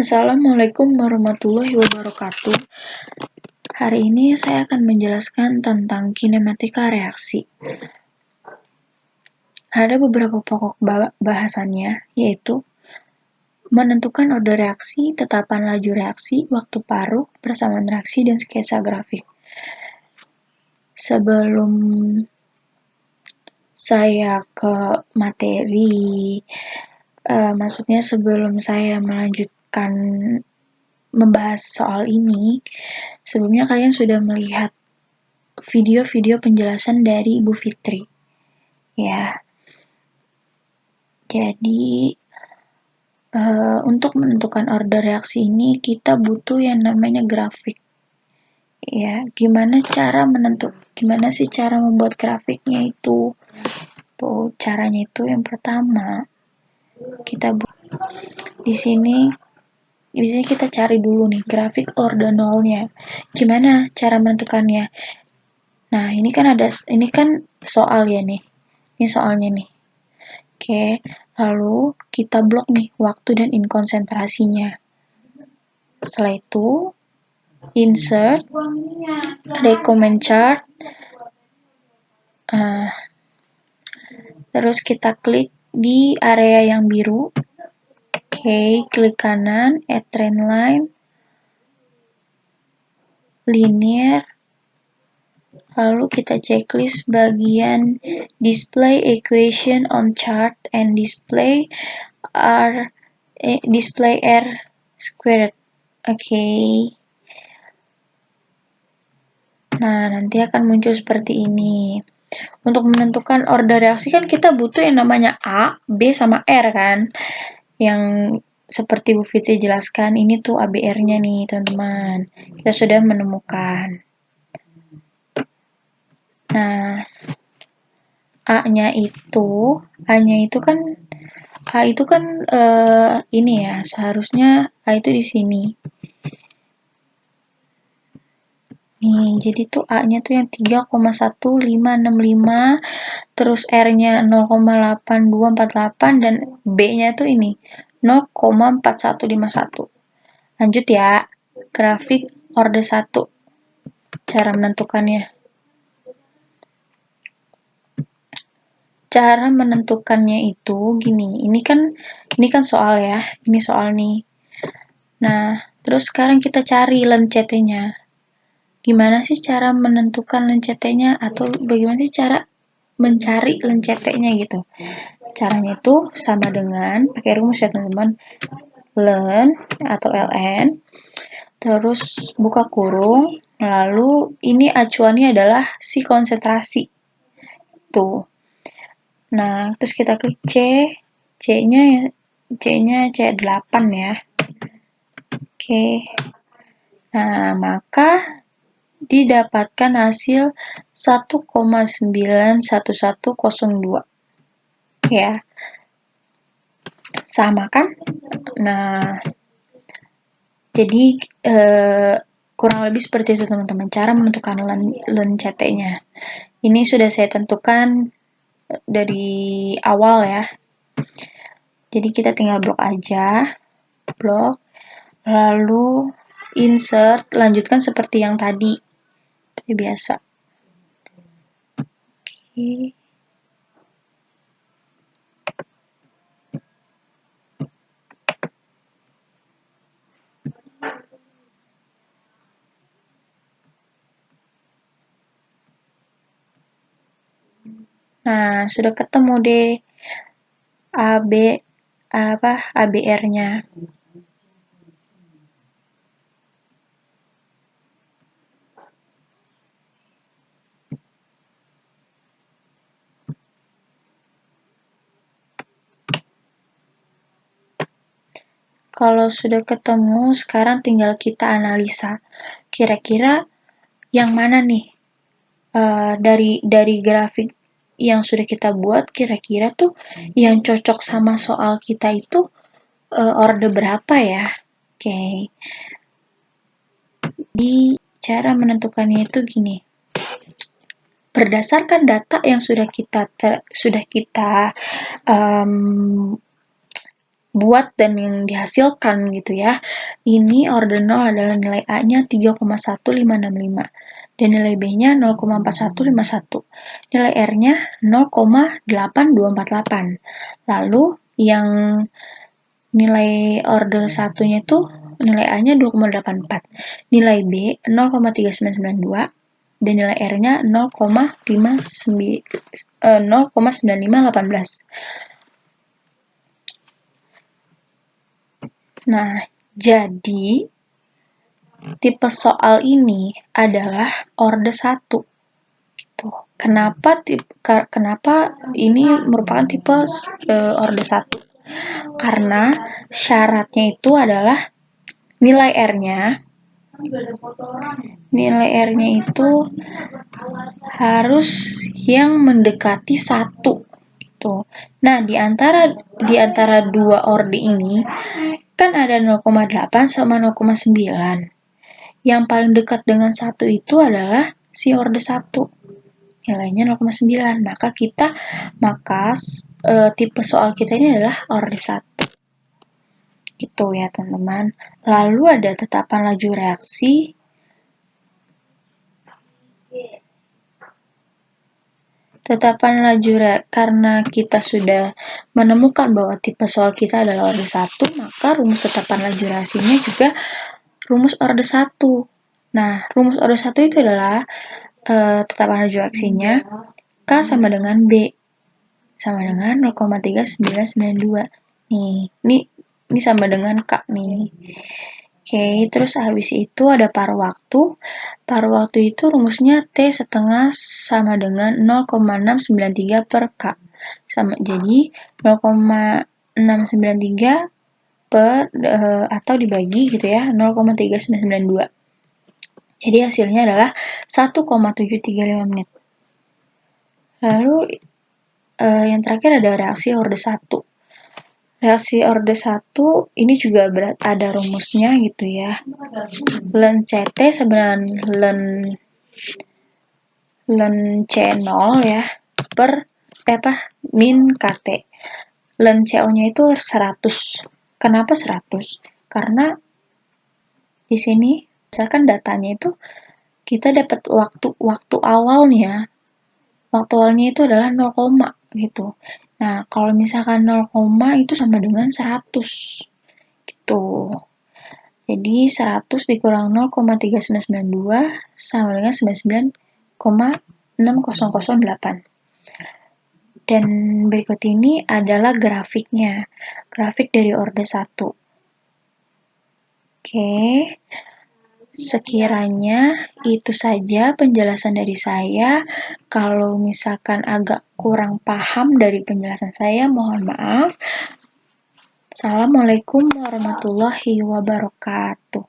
Assalamualaikum warahmatullahi wabarakatuh. Hari ini saya akan menjelaskan tentang kinematika reaksi. Ada beberapa pokok bahasannya, yaitu menentukan order reaksi, tetapan laju reaksi, waktu paruh, persamaan reaksi, dan sketsa grafik. Sebelum saya ke materi, maksudnya sebelum saya melanjutkan membahas soal ini, sebelumnya kalian sudah melihat video-video penjelasan dari Ibu Fitri, ya. Jadi untuk menentukan order reaksi ini kita butuh yang namanya grafik, ya. Gimana sih cara membuat grafiknya itu? Tuh caranya itu yang pertama di sini kita cari dulu nih grafik ordinalnya. Gimana cara menentukannya? Nah, ini kan soal ya nih. Ini soalnya nih. Oke, lalu kita blok nih waktu dan inkonsentrasinya. Setelah itu, insert, recommend chart, terus kita klik di area yang biru. Oke, klik kanan, add trend line, linear, lalu kita checklist bagian display equation on chart and display R squared. Oke. Nah, nanti akan muncul seperti ini. Untuk menentukan order reaksi kan kita butuh yang namanya A, B, sama R kan. Yang seperti Bu Fitri jelaskan, ini tuh ABR-nya nih teman-teman. Kita sudah menemukan. Nah, A-nya itu kan ini ya, seharusnya A itu di sini. Nih, jadi tuh A-nya tuh yang 3,1565, terus R-nya 0,8248 dan B-nya tuh ini 0,4151. Lanjut ya, grafik order 1. Cara menentukannya. Cara menentukannya itu gini, ini kan soal ya, ini soal nih. Nah, terus sekarang kita cari lencetnya. Gimana sih cara menentukan lencetnya atau bagaimana sih cara mencari lencetnya gitu? Caranya itu sama dengan pakai rumus ya teman-teman. Len atau ln, terus buka kurung, lalu ini acuannya adalah si konsentrasi. Tuh. Nah, terus kita klik C, C-nya C8 ya. Oke. Nah, maka didapatkan hasil 1,91102. Ya. Sama kan? Nah, jadi kurang lebih seperti itu teman-teman, cara menentukan lencetnya. Ini sudah saya tentukan dari awal ya. Jadi kita tinggal blok aja. Blok. Lalu insert, lanjutkan seperti yang tadi. Seperti biasa. Oke. Nah, sudah ketemu deh ABR-nya. Kalau sudah ketemu, sekarang tinggal kita analisa. Kira-kira yang mana nih dari grafik yang sudah kita buat, kira-kira tuh yang cocok sama soal kita itu order berapa ya? Oke. Di cara menentukannya itu gini. Berdasarkan data yang sudah kita buat dan yang dihasilkan gitu ya. Ini order 0 adalah nilai A-nya 3,1565 dan nilai B-nya 0,4151. Nilai R-nya 0,8248. Lalu yang nilai order satunya itu nilai A-nya 2,84, nilai B 0,3992 dan nilai R-nya 0,9518. Nah, jadi tipe soal ini adalah order 1. Kenapa ini merupakan tipe order 1? Karena syaratnya itu adalah nilai R-nya itu harus yang mendekati 1 gitu. Nah, di antara dua orde ini kan ada 0,8 sama 0,9. Yang paling dekat dengan 1 itu adalah si orde 1. Nilainya 0,9. Maka tipe soal kita ini adalah orde 1. Gitu ya, teman-teman. Lalu ada tetapan laju reaksi. Karena kita sudah menemukan bahwa tipe soal kita adalah orde 1, maka rumus tetapan laju reaksinya juga rumus orde 1. Nah, rumus orde 1 itu adalah tetapan laju reaksinya K sama dengan B sama dengan 0,3992. Ini sama dengan K nih. Oke, terus habis itu ada paruh waktu. Paruh waktu itu rumusnya T setengah sama dengan 0,693 per K. Jadi 0,693 per atau dibagi gitu ya 0,3992. Jadi hasilnya adalah 1,735 menit. Lalu yang terakhir ada reaksi orde 1. Reaksi orde 1 ini juga ada rumusnya gitu ya. Ln CT sama dengan ln C0 ya per min KT. Ln CO-nya itu 100. Kenapa 100? Karena di sini berdasarkan datanya itu kita dapat waktu awalnya. Waktu awalnya itu adalah 0, gitu. Nah, kalau misalkan 0, itu sama dengan 100. Gitu. Jadi 100 dikurang 0,3992 sama dengan 99,6008. Dan berikut ini adalah grafiknya. Grafik dari orde 1. Oke. Sekiranya itu saja penjelasan dari saya. Kalau misalkan agak kurang paham dari penjelasan saya, mohon maaf. Assalamualaikum warahmatullahi wabarakatuh.